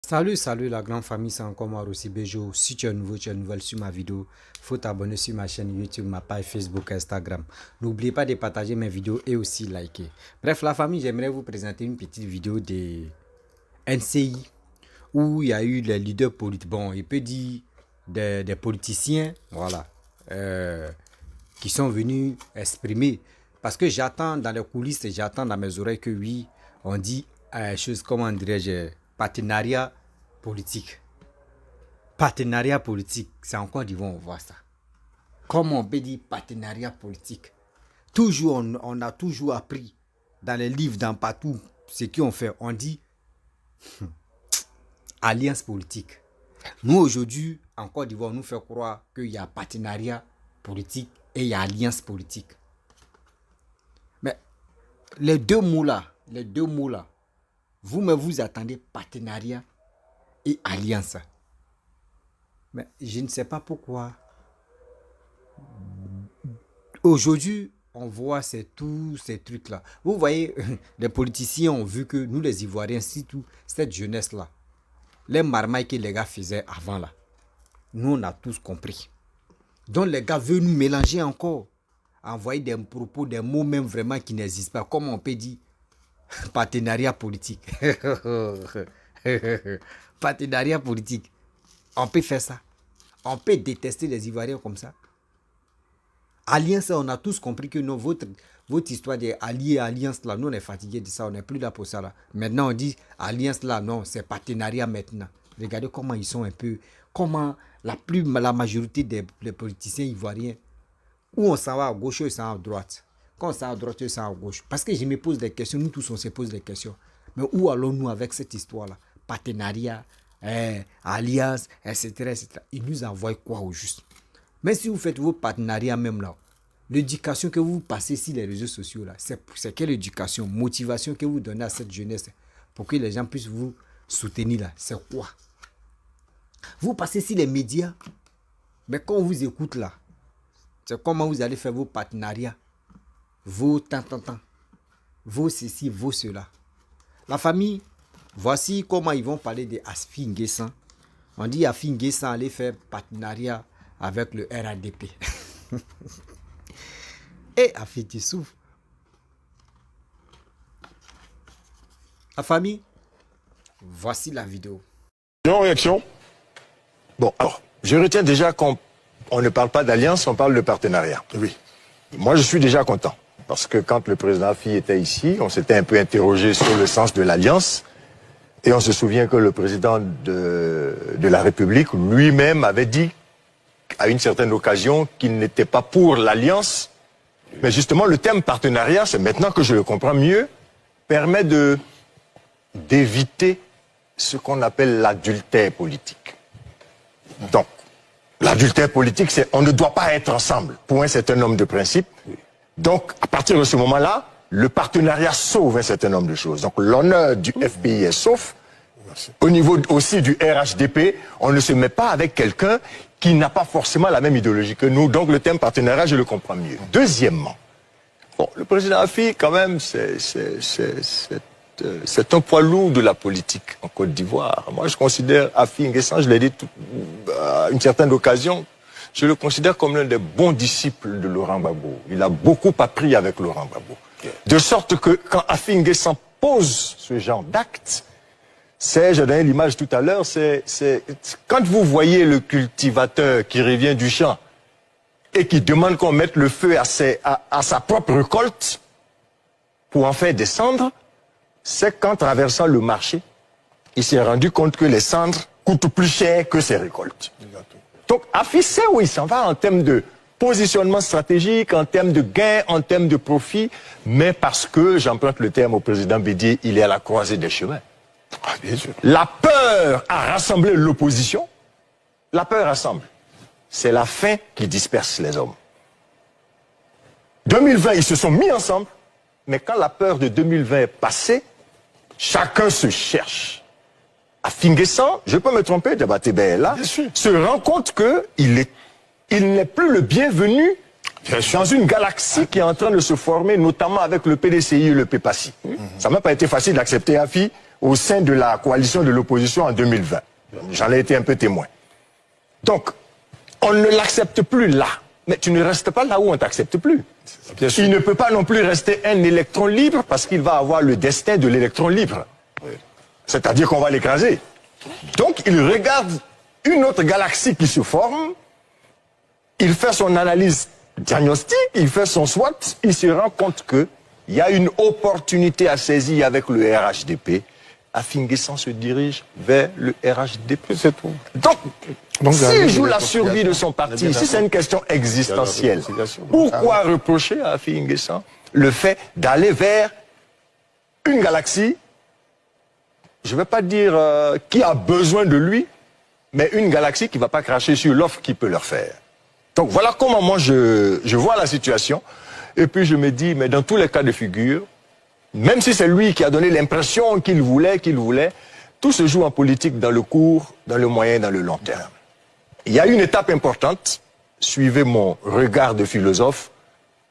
Salut la grande famille, c'est encore moi Rossi Bejo. Si tu es nouveau, tu es nouvelle sur ma vidéo, faut t'abonner sur ma chaîne YouTube, ma page Facebook, Instagram. N'oubliez pas de partager mes vidéos et aussi liker. Bref, la famille, j'aimerais vous présenter une petite vidéo de NCI où il y a eu les leaders politiques, bon, il peut dire des politiciens, voilà, qui sont venus exprimer. Parce que j'attends dans les coulisses et j'attends dans mes oreilles que oui, on dit chose, comment dirais-je, partenariat politique. Partenariat politique, c'est encore du vent, on voit ça. Comment on peut dire partenariat politique? Toujours, on a toujours appris dans les livres, dans partout, ce qu'on fait, on dit alliance politique. Nous, aujourd'hui, en Côte d'Ivoire, on nous fait croire qu'il y a partenariat politique et il y a alliance politique. Mais les deux mots-là, vous-même vous attendez partenariat et alliance. Mais je ne sais pas pourquoi. Aujourd'hui, on voit tous ces trucs-là. Vous voyez, les politiciens ont vu que nous, les Ivoiriens, surtout cette jeunesse-là, les marmailles que les gars faisaient avant là, nous, on a tous compris. Donc, les gars veulent nous mélanger encore, envoyer des propos, des mots même vraiment qui n'existent pas. Comment on peut dire partenariat politique? Partenariat politique. On peut faire ça. On peut détester les Ivoiriens comme ça. Alliance, on a tous compris que non, votre histoire d'allier alliance là, nous on est fatigué de ça, on n'est plus là pour ça là. Maintenant on dit alliance là, non, c'est partenariat maintenant. Regardez comment ils sont un peu, comment la majorité des politiciens ivoiriens, où on s'en va à gauche, ils s'en va à droite. Quand on s'en va à droite, ils s'en va à gauche. Parce que je me pose des questions, nous tous on se pose des questions. Mais où allons-nous avec cette histoire là? Partenariat, alliance, etc., etc. Ils nous envoient quoi au juste? Mais si vous faites vos partenariats même là, l'éducation que vous passez sur les réseaux sociaux là, c'est quelle éducation, motivation que vous donnez à cette jeunesse pour que les gens puissent vous soutenir là, c'est quoi? Vous passez sur les médias, mais quand on vous écoute là, c'est comment vous allez faire vos partenariats, vos vos ceci, vos cela. La famille, voici comment ils vont parler de Afi N'Guessan. On dit Afi N'Guessan allait faire partenariat avec le RADP. Et Afi, tu souffres. La famille, voici la vidéo. Réaction. Bon, alors, je retiens déjà qu'on ne parle pas d'alliance, on parle de partenariat. Oui. Moi, je suis déjà content. Parce que quand le président Afi était ici, on s'était un peu interrogé sur le sens de l'alliance. Et on se souvient que le président de la République lui-même avait dit, à une certaine occasion, qu'il n'était pas pour l'alliance. Mais justement, le terme partenariat, c'est maintenant que je le comprends mieux, permet d'éviter ce qu'on appelle l'adultère politique. Donc, l'adultère politique, c'est on ne doit pas être ensemble. Pour un certain nombre de principes. Donc, à partir de ce moment-là, le partenariat sauve un certain nombre de choses. Donc, l'honneur du FPI est sauf. Au niveau aussi du RHDP, on ne se met pas avec quelqu'un qui n'a pas forcément la même idéologie que nous. Donc, le terme partenariat, je le comprends mieux. Deuxièmement, bon, le président Afi, quand même, c'est un poids lourd de la politique en Côte d'Ivoire. Moi, je considère Afi N'Guessan, je l'ai dit à une certaine occasion, je le considère comme l'un des bons disciples de Laurent Gbagbo. Il a beaucoup appris avec Laurent Gbagbo. De sorte que quand Afi N'Guessan pose ce genre d'acte, j'ai donné l'image tout à l'heure, quand vous voyez le cultivateur qui revient du champ et qui demande qu'on mette le feu à sa propre récolte pour en faire des cendres, c'est qu'en traversant le marché, il s'est rendu compte que les cendres coûtent plus cher que ses récoltes. Donc, Afi sait où il s'en va en termes de positionnement stratégique, en termes de gain, en termes de profit, mais parce que, j'emprunte le terme au président Bédier, il est à la croisée des chemins. Ah, bien sûr. La peur a rassemblé l'opposition. La peur rassemble. C'est la faim qui disperse les hommes. 2020, ils se sont mis ensemble, mais quand la peur de 2020 est passée, chacun se cherche. Afi N'Guessan, je peux me tromper, Diabaté là, se rend compte qu'il n'est plus le bienvenu dans une galaxie qui est en train de se former, notamment avec le PDCI et le PEPACI. Ça n'a pas été facile d'accepter Afi au sein de la coalition de l'opposition en 2020. J'en ai été un peu témoin. Donc, on ne l'accepte plus là. Mais tu ne restes pas là où on ne t'accepte plus. Il ne peut pas non plus rester un électron libre parce qu'il va avoir le destin de l'électron libre. C'est-à-dire qu'on va l'écraser. Donc, il regarde une autre galaxie qui se forme, il fait son analyse diagnostique, il fait son SWOT, il se rend compte qu'il y a une opportunité à saisir avec le RHDP. Afin N'Guessan se dirige vers le RHDP, c'est tout. Donc s'il joue la survie de son parti, si c'est une question existentielle, pourquoi reprocher à Afin N'Guessan le fait d'aller vers une galaxie, je ne vais pas dire qui a besoin de lui, mais une galaxie qui ne va pas cracher sur l'offre qu'il peut leur faire. Donc voilà comment moi je vois la situation. Et puis je me dis, mais dans tous les cas de figure, même si c'est lui qui a donné l'impression qu'il voulait, tout se joue en politique dans le court, dans le moyen, dans le long terme. Il y a une étape importante, suivez mon regard de philosophe,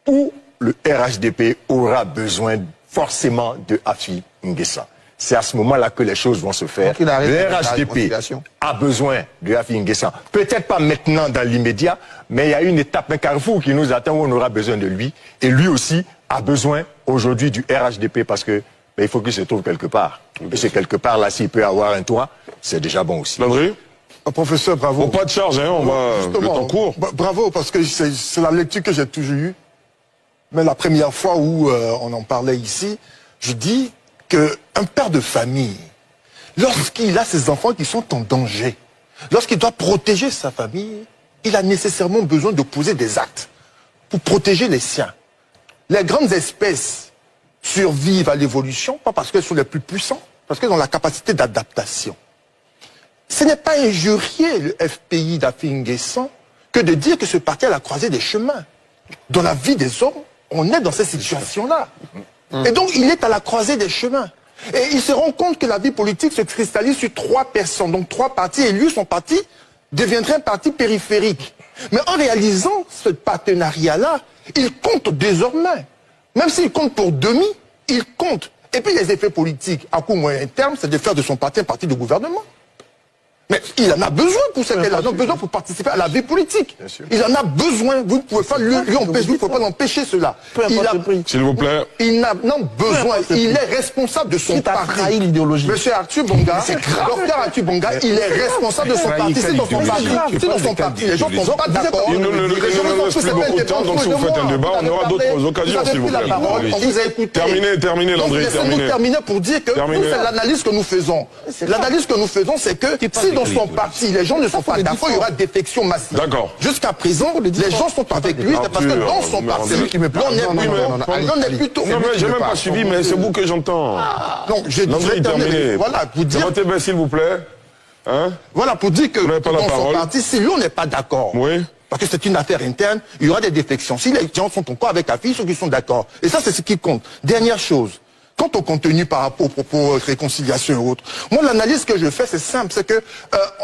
où le RHDP aura besoin forcément de Afin N'Guessan. C'est à ce moment-là que les choses vont se faire. Le RHDP a besoin de Afin N'Guessan. Peut-être pas maintenant dans l'immédiat, mais il y a une étape, un carrefour qui nous attend où on aura besoin de lui. Et lui aussi a besoin aujourd'hui du RHDP parce que il faut qu'il se trouve quelque part. Et c'est quelque part là, s'il peut avoir un toit, c'est déjà bon aussi. Landry, professeur, bravo. pas de charge, hein, on va le temps court. Bravo, parce que c'est la lecture que j'ai toujours eue. Mais la première fois où on en parlait ici, je dis qu'un père de famille, lorsqu'il a ses enfants qui sont en danger, lorsqu'il doit protéger sa famille, il a nécessairement besoin de poser des actes pour protéger les siens. Les grandes espèces survivent à l'évolution, pas parce qu'elles sont les plus puissantes, parce qu'elles ont la capacité d'adaptation. Ce n'est pas injurier le FPI d'Afin N'Guessan que de dire que ce parti est à la croisée des chemins. Dans la vie des hommes, on est dans cette situation-là. Et donc, il est à la croisée des chemins. Et il se rend compte que la vie politique se cristallise sur 3 personnes, donc 3 partis, et lui, son parti, deviendrait un parti périphérique. Mais en réalisant ce partenariat-là, il compte désormais. Même s'il compte pour demi, il compte. Et puis les effets politiques, à court moyen terme, c'est de faire de son parti un parti de gouvernement. Mais il en a besoin pour cette il en a besoin pour participer à la vie politique. Il en a besoin. Vous ne pouvez pas lui empêcher, vous ne pouvez pas l'empêcher cela. S'il vous plaît. Il n'a besoin. Il est responsable de son parti. Monsieur Arthur Bonga, docteur Arthur Bonga, il est responsable de son parti. C'est dans son parti. C'est dans son parti. Les gens ne sont pas d'accord. Il ne reste plus beaucoup de temps, donc si vous faites un débat, on aura d'autres occasions, s'il vous plaît. On vous a écouté. Terminez, Landry. Laissez-nous terminer pour dire que c'est l'analyse que nous faisons. L'analyse que nous faisons, c'est que si dans son parti, les gens ne sont pas d'accord, il y aura défection massive. D'accord. Jusqu'à présent, les gens sont avec lui, c'est parce que dans son parti, l'on est plutôt... Non, mais j'ai même pas suivi, mais c'est vous que j'entends. Donc, je Landry, terminé. Voilà, pour dire... Votez bien, s'il vous plaît. Hein? Voilà, pour dire que dans son parti, si l'on n'est pas d'accord, oui, parce que c'est une affaire interne, il y aura des défections. Si les gens sont encore avec Afin, ceux qui sont d'accord. Et ça, c'est ce qui compte. Dernière chose. Quant au contenu par rapport aux propos réconciliation et autres, moi l'analyse que je fais c'est simple, c'est que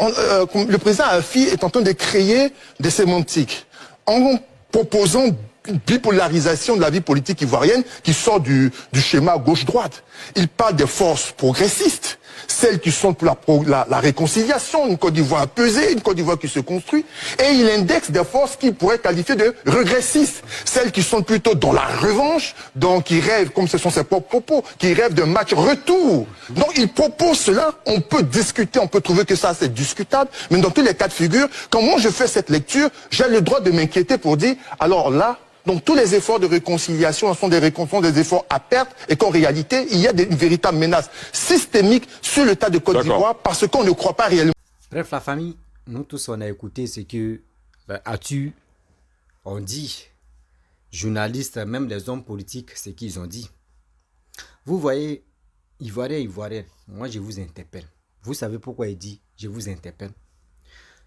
le président Afin est en train de créer des sémantiques en proposant une bipolarisation de la vie politique ivoirienne qui sort du schéma gauche-droite. Il parle des forces progressistes, celles qui sont pour la réconciliation, une Côte d'Ivoire apaisée, une Côte d'Ivoire qui se construit, et il indexe des forces qu'il pourrait qualifier de régressistes, celles qui sont plutôt dans la revanche, donc qui rêvent, comme ce sont ses propres propos, qui rêvent d'un match retour. Donc il propose cela, on peut discuter, on peut trouver que ça c'est discutable, mais dans tous les cas de figure, quand moi je fais cette lecture, j'ai le droit de m'inquiéter pour dire, alors là, donc tous les efforts de réconciliation sont des efforts à perte et qu'en réalité, il y a une véritable menace systémique sur l'État de Côte d'Ivoire parce qu'on ne croit pas réellement. Bref, la famille, nous tous on a écouté ce que as-tu on dit, journalistes, même les hommes politiques, ce qu'ils ont dit. Vous voyez, Ivoiriens, moi je vous interpelle. Vous savez pourquoi il dit je vous interpelle?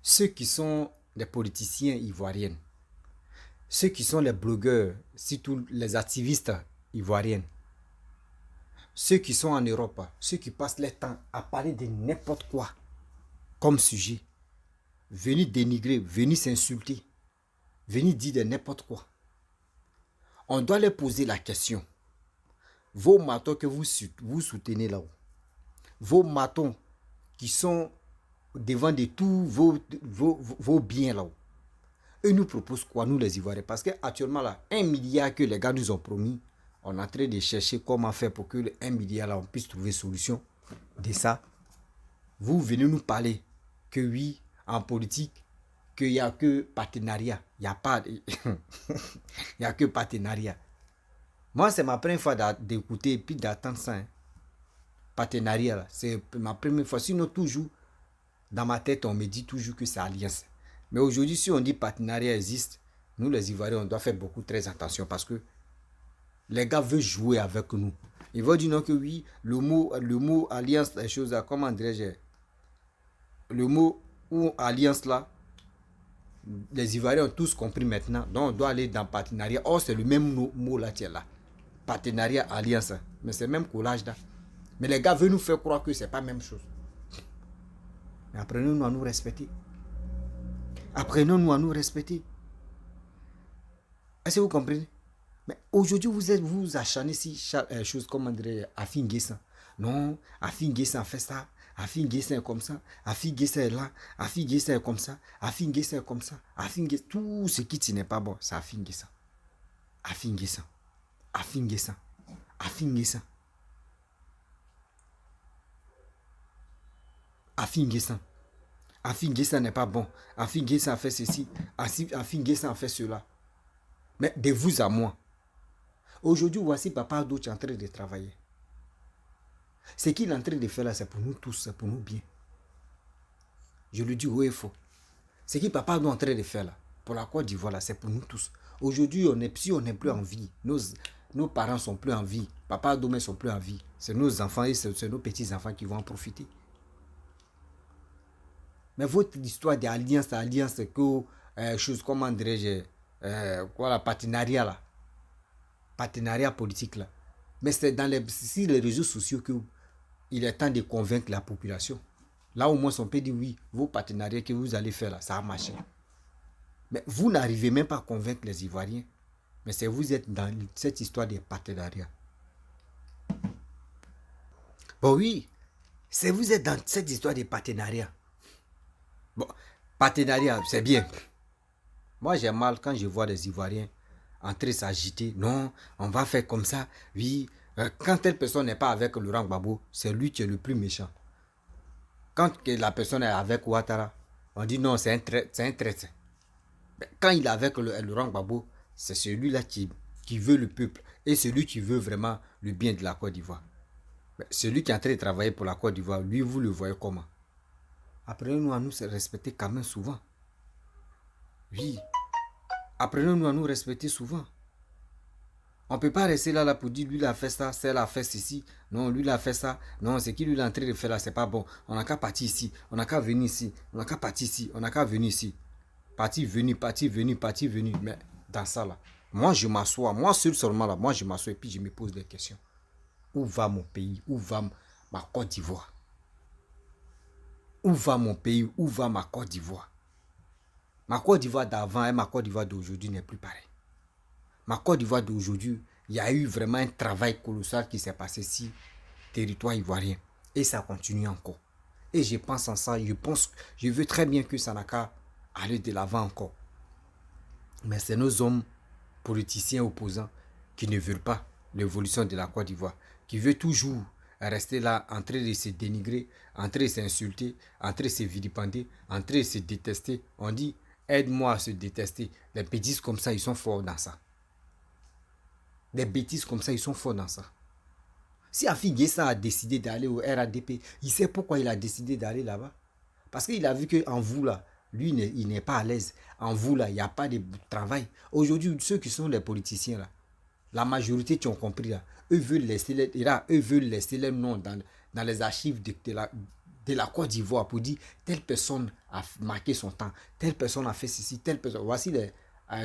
Ceux qui sont des politiciens ivoiriens, ceux qui sont les blogueurs, surtout les activistes ivoiriens, ceux qui sont en Europe, ceux qui passent leur temps à parler de n'importe quoi comme sujet, venir dénigrer, venir s'insulter, venir dire de n'importe quoi. On doit leur poser la question. Vos matons que vous soutenez là-haut, vos matons qui sont devant de tous vos biens là-haut. Eux nous proposent quoi, nous les Ivoiriens? Parce qu'actuellement, là, 1 milliard que les gars nous ont promis, on est en train de chercher comment faire pour que le 1 milliard, là, on puisse trouver solution de ça. Vous venez nous parler que oui, en politique, qu'il n'y a que partenariat. Il n'y a pas de... il n'y a que partenariat. Moi, c'est ma première fois d'écouter et puis d'attendre ça. Hein. Partenariat, là, c'est ma première fois. Sinon, toujours, dans ma tête, on me dit toujours que c'est alliance. Mais aujourd'hui, si on dit partenariat existe, nous les Ivoiriens, on doit faire beaucoup très attention parce que les gars veulent jouer avec nous. Ils vont dire non que oui, le mot alliance, les choses là, comment dirais-je, le mot ou alliance là, les Ivoiriens ont tous compris maintenant. Donc on doit aller dans partenariat. Or, c'est le même mot là, tiens là. Partenariat, alliance. Mais c'est le même collage là. Mais les gars veulent nous faire croire que c'est pas la même chose. Mais apprenons-nous à nous respecter. Apprenons-nous à nous respecter. Est-ce que vous comprenez? Mais aujourd'hui, vous acharnez si chose comme on dirait Afin Guessan. Non, Afin Guessan fait ça. Afin Guessan est comme ça. Afin Guessan est là. Afin Guessan est comme ça. Afin Guessan est comme ça. Afin Guessan. Tout ce qui n'est pas bon, c'est Afin Guessan. Afin Guessan. Afin Guessan. Afin Guessan. Afin Guessan. Afin Guessan n'est pas bon. Afin Guessan a fait ceci. Afin Guessan a fait cela. Mais de vous à moi. Aujourd'hui, voici Papa Ado qui est en train de travailler. Ce qu'il est en train de faire là, c'est pour nous tous, c'est pour nous bien. Je le dis haut et faux. Ce que Papa Ado est en train de faire là, pour la Côte d'Ivoire là, c'est pour nous tous. Aujourd'hui, si on n'est plus en vie, nos parents sont plus en vie, Papa Ado ne sont plus en vie. C'est nos enfants et c'est nos petits-enfants qui vont en profiter. Mais votre histoire d'alliance, que chose, comment dirais-je, la partenariat là, partenariat politique là. Mais c'est sur les réseaux sociaux qu'il est temps de convaincre la population. Là au moins on peut dire oui, vos partenariats que vous allez faire là, ça a marché. Mais vous n'arrivez même pas à convaincre les Ivoiriens. Mais c'est vous êtes dans cette histoire de partenariat. Bon oui, c'est vous êtes dans cette histoire de partenariat. Bon, partenariat, c'est bien. Moi, j'ai mal quand je vois les Ivoiriens entrer s'agiter. Non, on va faire comme ça. Oui, quand telle personne n'est pas avec Laurent Gbagbo, c'est lui qui est le plus méchant. Quand la personne est avec Ouattara, on dit non, c'est un traître. Quand il est avec Laurent Gbagbo, c'est celui-là qui veut le peuple et celui qui veut vraiment le bien de la Côte d'Ivoire. Celui qui est en train de travailler pour la Côte d'Ivoire, lui, vous le voyez comment? Apprenons-nous à nous respecter quand même souvent. Oui. Apprenons-nous à nous respecter souvent. On ne peut pas rester là pour dire lui il a fait ça, celle a fait ceci. Non, lui il a fait ça. Non, c'est qui lui il est en train de faire là, c'est pas bon. On n'a qu'à partir ici. On n'a qu'à venir ici. On n'a qu'à partir ici. On n'a qu'à venir ici. Partir, venir. Mais dans ça là, moi je m'assois. Moi seul seulement là, moi je m'assois et puis je me pose des questions. Où va mon pays? Où va ma Côte d'Ivoire? Où va mon pays? Où va ma Côte d'Ivoire? Ma Côte d'Ivoire d'avant et ma Côte d'Ivoire d'aujourd'hui n'est plus pareil. Ma Côte d'Ivoire d'aujourd'hui, il y a eu vraiment un travail colossal qui s'est passé sur le territoire ivoirien. Et ça continue encore. Et je pense en ça, je veux très bien que ça n'a qu'à aller de l'avant encore. Mais c'est nos hommes politiciens opposants qui ne veulent pas l'évolution de la Côte d'Ivoire, qui veulent toujours rester là en train de se dénigrer, en train de s'insulter, en train de se vilipender, en train de se détester. On dit, aide-moi à se détester. Les bêtises comme ça, ils sont forts dans ça. Des bêtises comme ça, ils sont forts dans ça. Si Afin Guessan a décidé d'aller au RADP, il sait pourquoi il a décidé d'aller là-bas. Parce qu'il a vu qu'en vous là, lui, il n'est pas à l'aise. En vous là, il n'y a pas de travail. Aujourd'hui, ceux qui sont les politiciens là, la majorité qui ont compris là, eux veulent laisser leur nom dans les archives de la Côte d'Ivoire pour dire telle personne a marqué son temps, telle personne a fait ceci, telle personne. Voici les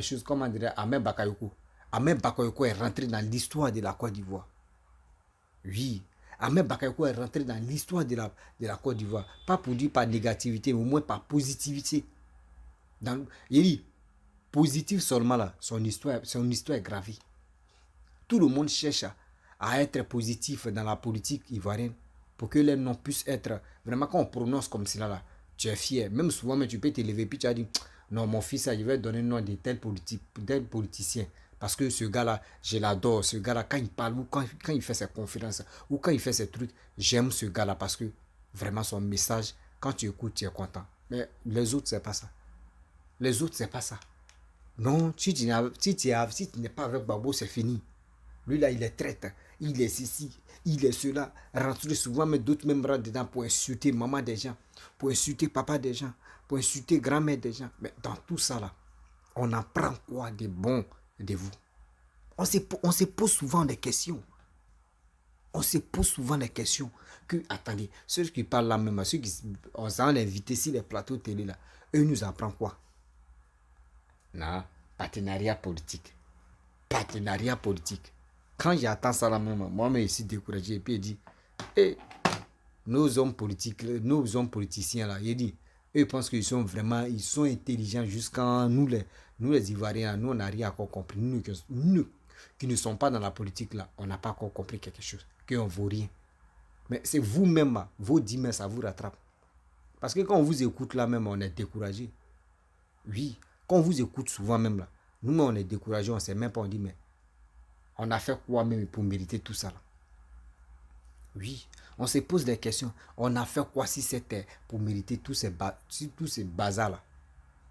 choses, comme on dirait, Ahmed Bakayoko. Ahmed Bakayoko est rentré dans l'histoire de la Côte d'Ivoire. Oui, Ahmed Bakayoko est rentré dans l'histoire de la Côte d'Ivoire. Pas pour dire par négativité, mais au moins par positivité. Il dit, positif seulement là, son histoire est gravée. Tout le monde cherche à être positif dans la politique ivoirienne pour que les noms puissent être... Vraiment, quand on prononce comme cela, là, tu es fier. Même souvent, mais tu peux t'élever, puis tu as dit, non, mon fils, je vais donner le nom de tel politicien. Parce que ce gars-là, je l'adore. Ce gars-là, quand il parle, ou quand il fait ses conférences, ou quand il fait ses trucs, j'aime ce gars-là parce que vraiment son message, quand tu écoutes, tu es content. Mais les autres, c'est pas ça. Les autres, c'est pas ça. Non, si tu n'es pas avec Babo, c'est fini. Lui là, il est traître, il est ceci, il est cela. Rentrer souvent, mais d'autres même rentrent dedans pour insulter maman des gens, pour insulter papa des gens, pour insulter grand-mère des gens. Mais dans tout ça là, on apprend quoi de bon de vous? On se pose souvent des questions. On se pose souvent des questions. Que, attendez, ceux qui parlent là même, ceux qui on s'en invité sur les plateaux télé là, eux nous apprennent quoi? Non, partenariat politique. Partenariat politique. Quand j'attends ça là même, moi-même ici découragé, et puis il dit, hey, nos hommes politiques, nos hommes politiciens là, il dit, eux ils pensent qu'ils sont vraiment, ils sont intelligents jusqu'à nous les Ivoiriens, nous on n'a rien encore compris. Nous qui ne sommes pas dans la politique là, on n'a pas encore compris quelque chose, qu'on ne vaut rien. Mais c'est vous-même, vos 10 mains, ça vous rattrape. Parce que quand on vous écoute là même, on est découragé. Oui, quand on vous écoute souvent même là, nous on est découragé, on ne sait même pas, on dit, mais on a fait quoi même pour mériter tout ça là? Oui, on se pose des questions. On a fait quoi si c'était pour mériter tous ces bazars là?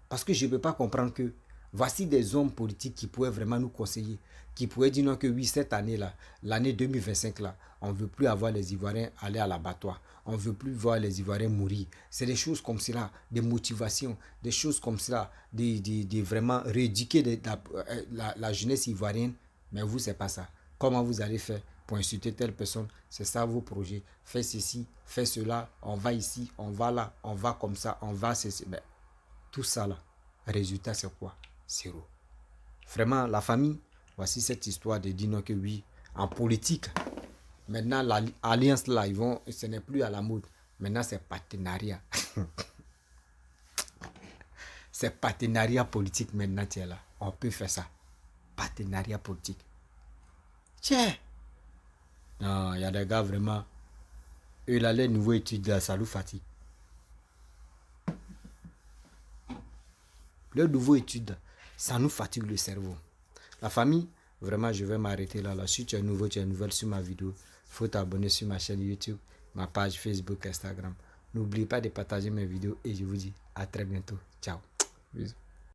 Parce que je ne peux pas comprendre que voici des hommes politiques qui pourraient vraiment nous conseiller, qui pourraient dire non que oui, cette année-là, l'année 2025 là, on ne veut plus avoir les Ivoiriens aller à l'abattoir. On ne veut plus voir les Ivoiriens mourir. C'est des choses comme cela, des motivations, des choses comme cela, de vraiment rééduquer la jeunesse ivoirienne. Mais vous, c'est pas ça. Comment vous allez faire pour insulter telle personne? C'est ça vos projets. Fais ceci, fais cela, on va ici, on va là, on va comme ça, on va ceci. Mais tout ça là, résultat c'est quoi? Zéro. Vraiment, la famille, voici cette histoire de dire non que oui, en politique, maintenant l'alliance là, ce n'est plus à la mode. Maintenant c'est partenariat. C'est partenariat politique maintenant, tu es là. On peut faire ça. Partenariat politique. Tiens. Non, il y a des gars vraiment. Eux là, les nouveaux études là, ça nous fatigue. Les nouveaux études, ça nous fatigue le cerveau. La famille, vraiment, je vais m'arrêter là. Si tu es nouveau, tu es nouvelle sur ma vidéo, il faut t'abonner sur ma chaîne YouTube, ma page Facebook, Instagram. N'oublie pas de partager mes vidéos et je vous dis à très bientôt. Ciao. Bisous.